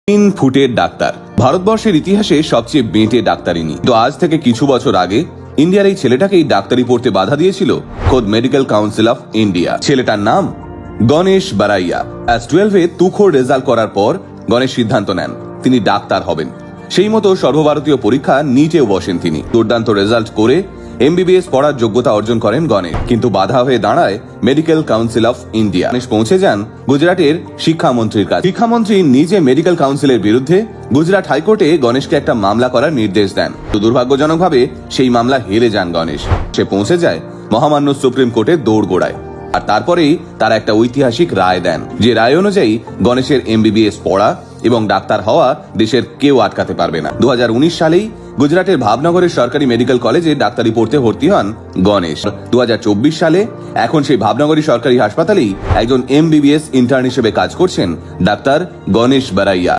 3 ফুটের ডাক্তার ভারতবর্ষের ইতিহাসে সবচেয়ে বেঁটে ডাক্তারিনী। তো আজ থেকে কিছু বছর আগে ইন্ডিয়ার এই ছেলেটাকেই ডাক্তারি পড়তে বাধা দিয়েছিল খোদ মেডিকেল কাউন্সিল অফ ইন্ডিয়া। ছেলেটার নাম গণেশ বারাইয়া। ক্লাস 12-এ তুখোড় রেজাল্ট করার পর গণেশ সিদ্ধান্ত নেন তিনি ডাক্তার হবেন। সেই মতো সর্বভারতীয় পরীক্ষা নিটেও বসেন তিনি। দুর্দান্ত রেজাল্ট করে এমবিবিএস পড়ার যোগ্যতা অর্জন করেন গণেশ। কিন্তু বাধা হয়ে দাঁড়ায় medical council of India. Ganesh পৌঁছে যান গুজরাটের শিক্ষামন্ত্রীর কাছে। শিক্ষামন্ত্রী নিজে মেডিকেল কাউন্সিলের বিরুদ্ধে গুজরাট হাইকোর্টে গণেশকে একটা মামলা করার নির্দেশ দেন। দুর্ভাগ্যজনকভাবে সেই মামলা হেরে যান গণেশ। সে পৌঁছে যায় মহামান্য সুপ্রিম কোর্টে দৌড়গোড়ায়। আর তারপরেই তারা একটা ঐতিহাসিক রায় দেন, যে রায় অনুযায়ী গণেশের এমবিবিএস পড়া এবং ডাক্তার হওয়া দেশের কেউ আটকাতে পারবে না। 2019 সালেই গুজরাটের ভাবনগরের সরকারি মেডিকেল কলেজে ডাক্তারি পড়তে ভর্তি হন গণেশ। 2024 সালে এখন সেই ভাবনগরী সরকারি হাসপাতালেই একজন এমবিবিএস ইন্টার্ন হিসেবে কাজ করছেন ডাক্তার গণেশ বারাইয়া।